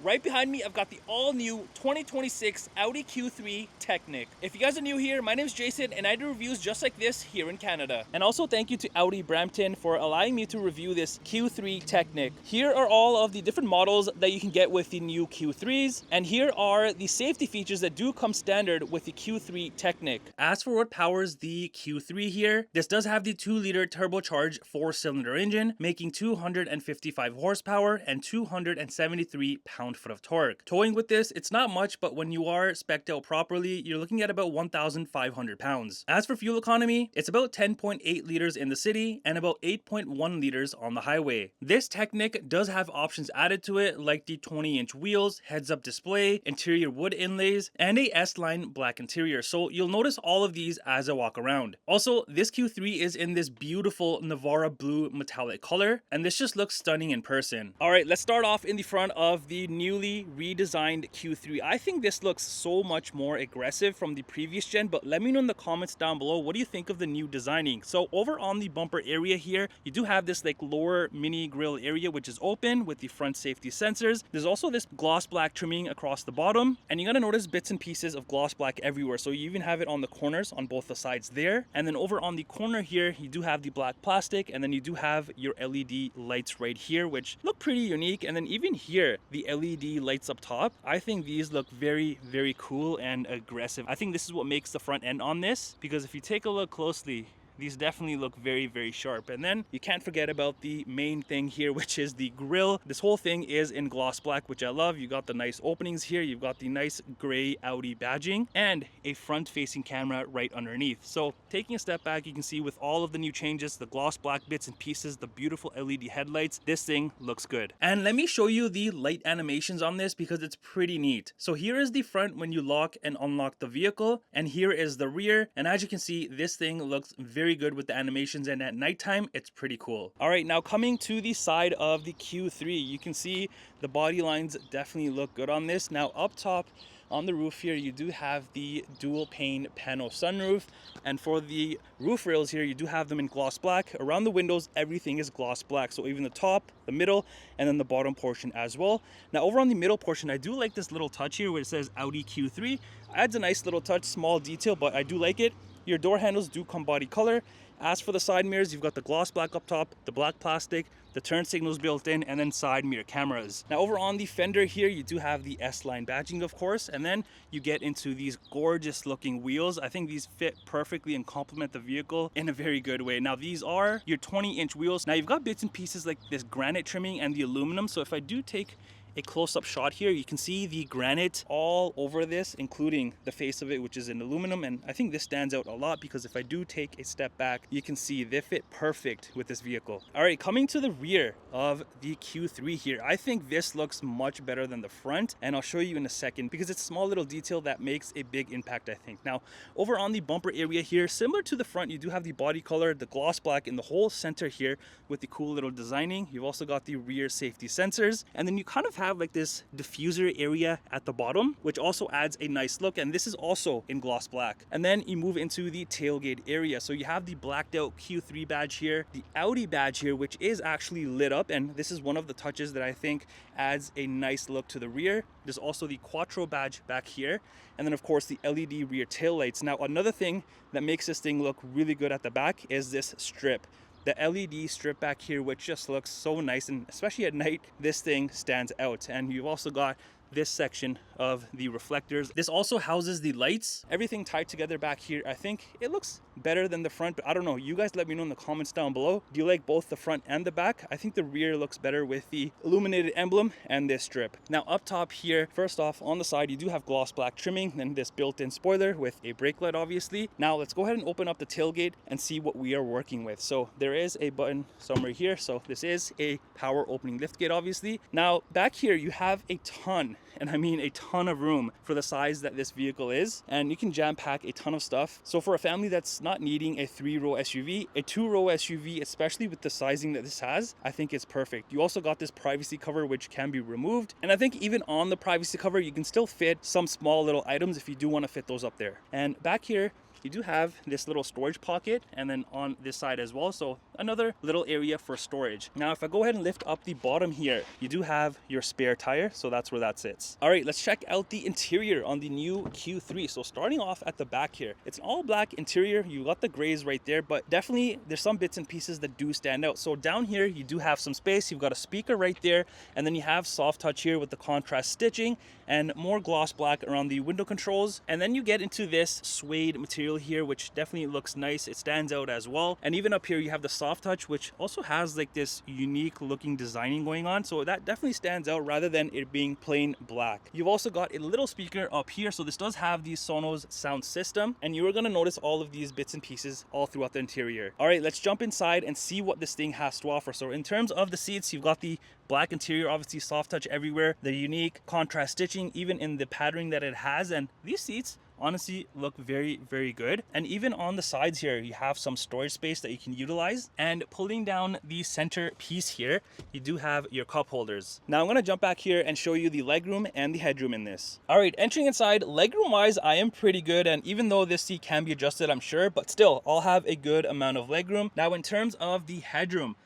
Right behind me, I've got the all-new 2026 Audi Q3 Technik. If you guys are new here, my name is Jason, and I do reviews just like this here in Canada. And also thank you to Audi Brampton for allowing me to review this Q3 Technik. Here are all of the different models that you can get with the new Q3s, and here are the safety features that do come standard with the Q3 Technik. As for what powers the Q3 here, this does have the 2-liter turbocharged 4-cylinder engine, making 255 horsepower and 273 pound-foot of torque. Towing with this, it's not much, but when you are spec'd out properly, you're looking at about 1,500 pounds. As for fuel economy, it's about 10.8 liters in the city and about 8.1 liters on the highway. This Technik does have options added to it, like the 20-inch wheels, heads-up display, interior wood inlays, and a S-line black interior, so you'll notice all of these as I walk around. Also, this Q3 is in this beautiful Navarra blue metallic color, and this just looks stunning in person. Alright, let's start off in the front of the newly redesigned Q3. I think this looks so much more aggressive from the previous gen, but let me know in the comments down below, what do you think of the new designing? So over on the bumper area here, you do have this like lower mini grille area which is open with the front safety sensors. There's also this gloss black trimming across the bottom, and you gotta notice bits and pieces of gloss black everywhere. So you even have it on the corners on both the sides there, and then over on the corner here you do have the black plastic, and then you do have your LED lights right here which look pretty unique. And then even here, the LED lights up top, I think these look very, very cool and aggressive. I think this is what makes the front end on this, because if you take a look closely, these definitely look very, very sharp. And then you can't forget about the main thing here, which is the grille. This whole thing is in gloss black, which I love. You got the nice openings here, you've got the nice gray Audi badging, and a front-facing camera right underneath. So taking a step back, you can see with all of the new changes, the gloss black bits and pieces, the beautiful LED headlights, this thing looks good. And let me show you the light animations on this because it's pretty neat. So here is the front when you lock and unlock the vehicle, and here is the rear. And as you can see, this thing looks very good with the animations, and at nighttime it's pretty cool. All right, now coming to the side of the Q3, you can see the body lines definitely look good on this. Now up top on the roof here, you do have the dual pane pano sunroof, and for the roof rails here, you do have them in gloss black. Around the windows, everything is gloss black, so even the top, the middle, and then the bottom portion as well. Now over on the middle portion, I do like this little touch here where it says Audi Q3. Adds a nice little touch, small detail, but I do like it. Your door handles do come body color. As for the side mirrors, you've got the gloss black up top, the black plastic, the turn signals built in, and then side mirror cameras. Now over on the fender here, you do have the S-line badging, of course, and then you get into these gorgeous looking wheels. I think these fit perfectly and complement the vehicle in a very good way. Now these are your 20-inch wheels. Now you've got bits and pieces like this granite trimming and the aluminum. So if I do take a close-up shot here, you can see the granite all over this, including the face of it, which is in aluminum. And I think this stands out a lot because if I do take a step back, you can see they fit perfect with this vehicle. All right, coming to the rear of the Q3 here, I think this looks much better than the front, and I'll show you in a second because it's a small little detail that makes a big impact, I think. Now over on the bumper area here, similar to the front, you do have the body color, the gloss black in the whole center here with the cool little designing. You've also got the rear safety sensors, and then you kind of have like this diffuser area at the bottom, which also adds a nice look, and this is also in gloss black. And then you move into the tailgate area, so you have the blacked out Q3 badge here, the Audi badge here, which is actually lit up, and this is one of the touches that I think adds a nice look to the rear. There's also the Quattro badge back here, and then of course the LED rear tail lights. Now another thing that makes this thing look really good at the back is this strip, the LED strip back here, which just looks so nice, and especially at night this thing stands out. And you've also got this section of the reflectors. This also houses the lights, everything tied together back here. I think it looks better than the front, but I don't know, you guys let me know in the comments down below. Do you like both the front and the back? I think the rear looks better with the illuminated emblem and this strip. Now up top here, first off on the side, you do have gloss black trimming, then this built-in spoiler with a brake light obviously. Now let's go ahead and open up the tailgate and see what we are working with. So there is a button somewhere here, so this is a power opening liftgate obviously. Now back here you have a ton, and I mean a ton of room for the size that this vehicle is, and you can jam pack a ton of stuff. So for a family that's not needing a 3-row SUV, a 2-row SUV, especially with the sizing that this has, I think it's perfect. You also got this privacy cover which can be removed, and I think even on the privacy cover you can still fit some small little items if you do want to fit those up there. And back here you do have this little storage pocket, and then on this side as well, so another little area for storage. Now, if I go ahead and lift up the bottom here, you do have your spare tire, so that's where that sits. All right, let's check out the interior on the new Q3. So starting off at the back here, it's an all black interior. You got the grays right there, but definitely there's some bits and pieces that do stand out. So down here, you do have some space. You've got a speaker right there, and then you have soft touch here with the contrast stitching and more gloss black around the window controls. And then you get into this suede material here, which definitely looks nice. It stands out as well. And even up here, you have the soft touch, which also has like this unique looking designing going on. So that definitely stands out rather than it being plain black. You've also got a little speaker up here. So this does have the Sonos sound system, and you are going to notice all of these bits and pieces all throughout the interior. All right, let's jump inside and see what this thing has to offer. So in terms of the seats, you've got the black interior, obviously soft touch everywhere, the unique contrast stitching even in the patterning that it has, and these seats honestly look very, very good. And even on the sides here, you have some storage space that you can utilize. And pulling down the center piece here, you do have your cup holders. Now I'm going to jump back here and show you the legroom and the headroom in this. All right, entering inside, legroom wise, I am pretty good. And even though this seat can be adjusted, I'm sure, but still, I'll have a good amount of legroom. Now in terms of the headroom,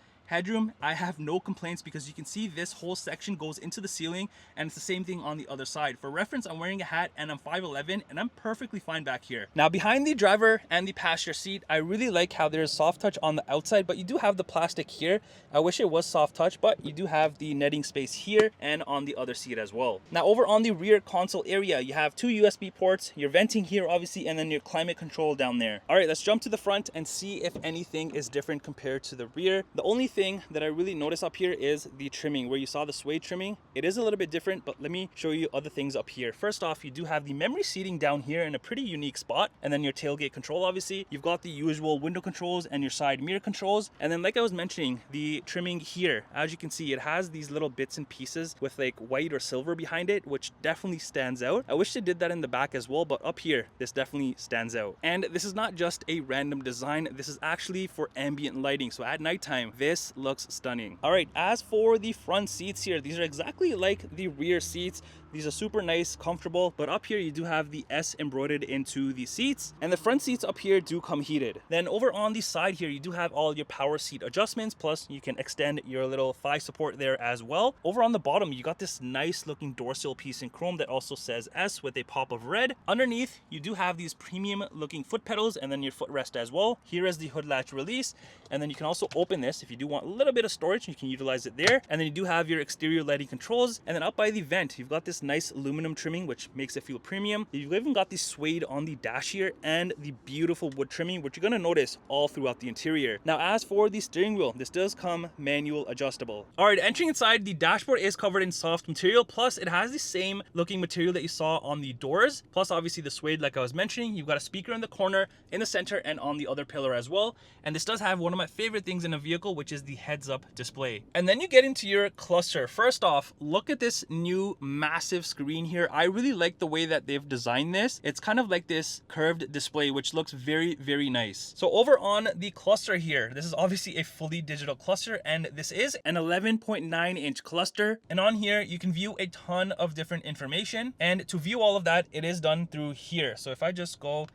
I have no complaints because you can see this whole section goes into the ceiling, and it's the same thing on the other side. For reference, I'm wearing a hat and I'm 5'11", and I'm perfectly fine back here. Now behind the driver and the passenger seat, I really like how there's soft touch on the outside, but you do have the plastic here. I wish it was soft touch, but you do have the netting space here and on the other seat as well. Now over on the rear console area, you have two USB ports, your venting here obviously, and then your climate control down there. All right, let's jump to the front and see if anything is different compared to the rear. The only thing that I really notice up here is the trimming. Where you saw the suede trimming, it is a little bit different, but let me show you other things up here. First off, you do have the memory seating down here in a pretty unique spot, and then your tailgate control. Obviously, you've got the usual window controls and your side mirror controls, and then like I was mentioning, the trimming here, as you can see, it has these little bits and pieces with like white or silver behind it, which definitely stands out. I wish they did that in the back as well, but up here, this definitely stands out. And this is not just a random design, this is actually for ambient lighting, so at nighttime this looks stunning. All right, as for the front seats here, these are exactly like the rear seats. These are super nice, comfortable, but up here you do have the S embroidered into the seats, and the front seats up here do come heated. Then over on the side here, you do have all your power seat adjustments, plus you can extend your little thigh support there as well. Over on the bottom, you got this nice looking door sill piece in chrome that also says S with a pop of red. Underneath, you do have these premium looking foot pedals and then your footrest as well. Here is the hood latch release, and then you can also open this if you do want a little bit of storage, you can utilize it there. And then you do have your exterior lighting controls, and then up by the vent, you've got this nice aluminum trimming, which makes it feel premium. You've even got the suede on the dash here and the beautiful wood trimming, which you're going to notice all throughout the interior. Now, as for the steering wheel, this does come manual adjustable. All right, entering inside, the dashboard is covered in soft material, plus it has the same looking material that you saw on the doors, plus obviously the suede like I was mentioning. You've got a speaker in the corner, in the center, and on the other pillar as well. And this does have one of my favorite things in a vehicle, which is the heads-up display. And then you get into your cluster. First off, look at this new massive screen here. I really like the way that they've designed this. It's kind of like this curved display, which looks very, very nice. So over on the cluster here, this is obviously a fully digital cluster, and this is an 11.9-inch cluster. And on here, you can view a ton of different information. And to view all of that, it is done through here. So if I just go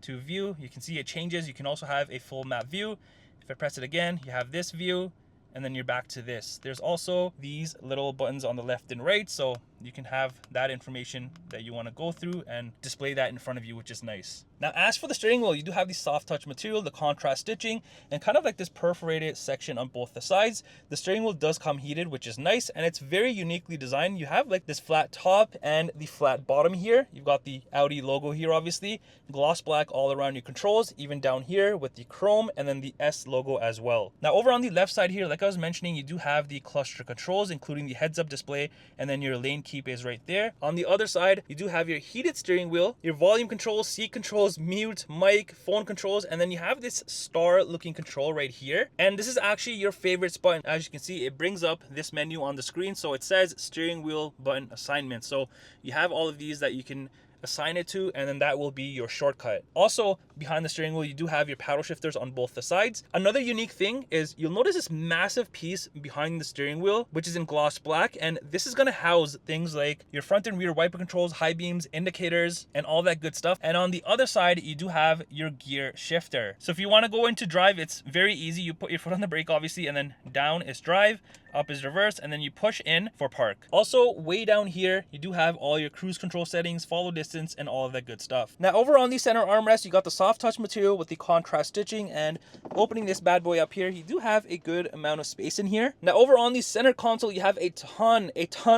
to view, you can see it changes. You can also have a full map view. If I press it again, you have this view, and then you're back to this. There's also these little buttons on the left and right, so you can have that information that you want to go through and display that in front of you, which is nice. Now, as for the steering wheel, you do have the soft touch material, the contrast stitching, and kind of like this perforated section on both the sides. The steering wheel does come heated, which is nice, and it's very uniquely designed. You have like this flat top and the flat bottom here. You've got the Audi logo here, obviously, gloss black all around your controls, even down here with the chrome, and then the S logo as well. Now, over on the left side here, like I was mentioning, you do have the cluster controls, including the heads-up display, and then your lane keep is right there. On the other side, you do have your heated steering wheel, your volume controls, seat controls, mute, mic, phone controls, and then you have this star looking control right here. And this is actually your favorite button. As you can see, it brings up this menu on the screen. So it says steering wheel button assignment. So you have all of these that you can assign it to, and then that will be your shortcut. Also, behind the steering wheel, you do have your paddle shifters on both the sides. Another unique thing is you'll notice this massive piece behind the steering wheel, which is in gloss black, and this is gonna house things like your front and rear wiper controls, high beams, indicators, and all that good stuff. And on the other side, you do have your gear shifter. So if you wanna go into drive, it's very easy. You put your foot on the brake, obviously, and then down is drive, up is reverse, and then you push in for park. Also, way down here, you do have all your cruise control settings, follow distance, and all of that good stuff. Now, over on the center armrest, you got the soft touch material with the contrast stitching, and opening this bad boy up here, you do have a good amount of space in here. Now, over on the center console, you have a ton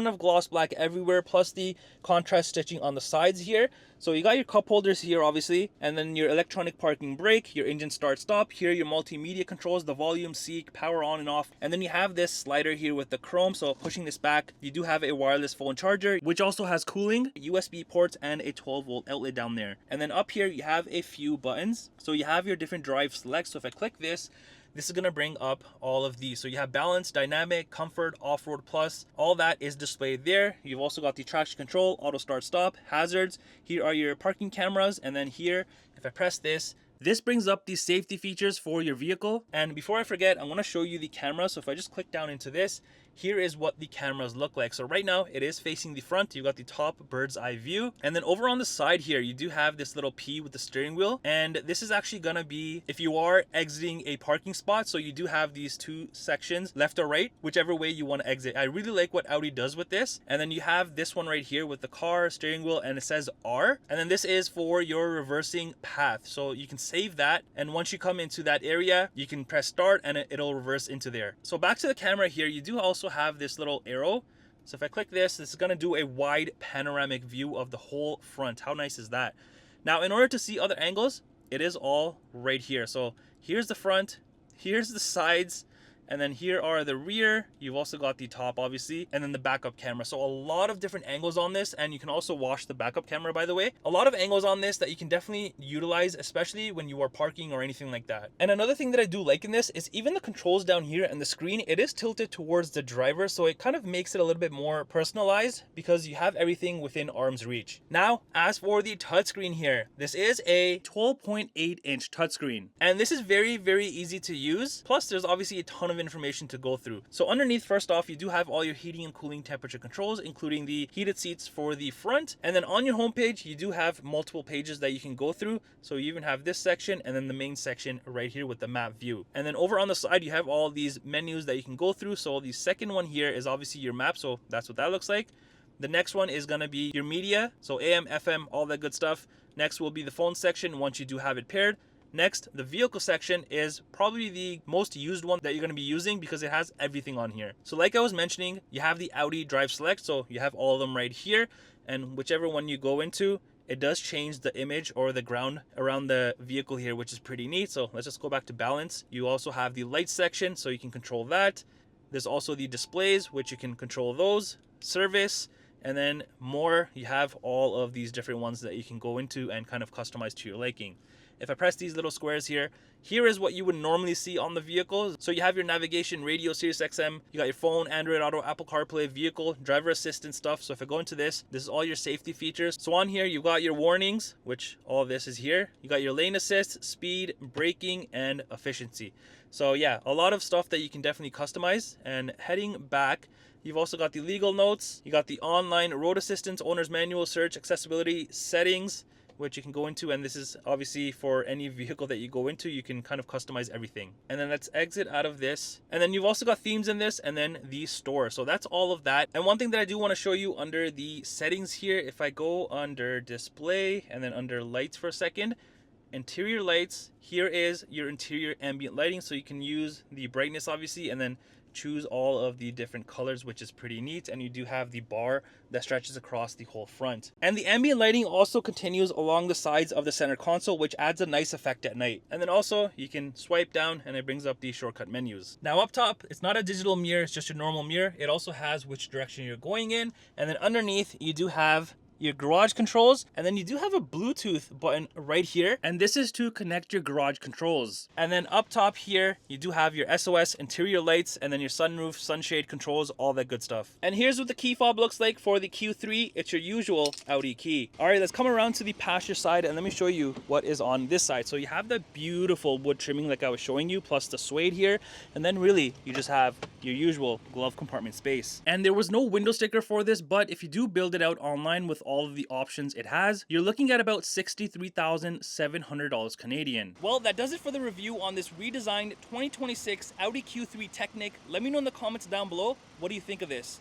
of gloss black everywhere, plus the contrast stitching on the sides here. So you got your cup holders here, obviously, and then your electronic parking brake, your engine start stop, here your multimedia controls, the volume, seek, power on and off, and then you have this slider here with the chrome. So pushing this back, you do have a wireless phone charger, which also has cooling, USB ports, and a 12-volt outlet down there. And then up here, you have a few buttons. So you have your different drive selects. So if I click this is going to bring up all of these. So you have balance, dynamic, comfort, off-road plus, all that is displayed there. You've also got the traction control, auto start stop, hazards. Here are your parking cameras. And then here, if I press this brings up the safety features for your vehicle. And before I forget, I want to show you the camera. So if I just click down into this, here is what the cameras look like. So right now it is facing the front. You got the top bird's eye view, and then over on the side here you do have this little P with the steering wheel, and this is actually gonna be if you are exiting a parking spot. So you do have these two sections, left or right, whichever way you want to exit. I really like what Audi does with this. And then you have this one right here with the car steering wheel, and it says R, and then this is for your reversing path. So you can save that, and once you come into that area, you can press start and it'll reverse into there. So back to the camera here, you do also have this little arrow. So if I click this is going to do a wide panoramic view of the whole front. How nice is that? Now, in order to see other angles, it is all right here. So here's the front, here's the sides, and then here are the rear. You've also got the top, obviously, and then the backup camera. So a lot of different angles on this, and you can also wash the backup camera, by the way. A lot of angles on this that you can definitely utilize, especially when you are parking or anything like that. And another thing that I do like in this is even the controls down here and the screen, it is tilted towards the driver. So it kind of makes it a little bit more personalized because you have everything within arm's reach. Now, as for the touchscreen here, this is a 12.8-inch touchscreen. And this is very, very easy to use. Plus, there's obviously a ton of information to go through. So underneath, first off, you do have all your heating and cooling temperature controls, including the heated seats for the front. And then on your homepage, you do have multiple pages that you can go through. So you even have this section and then the main section right here with the map view. And then over on the side, you have all these menus that you can go through. So the second one here is obviously your map. So that's what that looks like. The next one is going to be your media. So AM, FM, all that good stuff. Next will be the phone section once you do have it paired. Next, the vehicle section is probably the most used one that you're going to be using because it has everything on here. So like I was mentioning, you have the Audi Drive Select, so you have all of them right here, and whichever one you go into, it does change the image or the ground around the vehicle here, which is pretty neat. So let's just go back to balance. You also have the light section, so you can control that. There's also the displays, which you can control those, service, and then more. You have all of these different ones that you can go into and kind of customize to your liking. If I press these little squares here, here is what you would normally see on the vehicle. So you have your navigation, radio, Sirius XM, you got your phone, Android Auto, Apple CarPlay, vehicle, driver assistant stuff. So if I go into this is all your safety features. So on here, you've got your warnings, which all of this is here. You got your lane assist, speed, braking, and efficiency. So yeah, a lot of stuff that you can definitely customize. And heading back, you've also got the legal notes. You got the online road assistance, owner's manual, search, accessibility, settings, which you can go into, and this is obviously for any vehicle that you go into, you can kind of customize everything. And then let's exit out of this. And then you've also got themes in this, and then the store. So that's all of that. And one thing that I do want to show you under the settings here, if I go under display and then under lights for a second, interior lights, here is your interior ambient lighting. So you can use the brightness obviously, and then choose all of the different colors, which is pretty neat. And you do have the bar that stretches across the whole front. And the ambient lighting also continues along the sides of the center console, which adds a nice effect at night. And then also you can swipe down and it brings up the shortcut menus. Now up top, it's not a digital mirror, it's just a normal mirror. It also has which direction you're going in. And then underneath, you do have your garage controls, and then you do have a Bluetooth button right here, and this is to connect your garage controls. And then up top here, you do have your SOS interior lights, and then your sunroof, sunshade controls, all that good stuff. And here's what the key fob looks like for the Q3. It's your usual Audi key. All right, let's come around to the passenger side and let me show you what is on this side. So you have the beautiful wood trimming like I was showing you, plus the suede here, and then really you just have your usual glove compartment space. And there was no window sticker for this, but if you do build it out online with all of the options it has, you're looking at about $63,700 Canadian. Well, that does it for the review on this redesigned 2026 Audi Q3 Technik. Let me know in the comments down below, what do you think of this?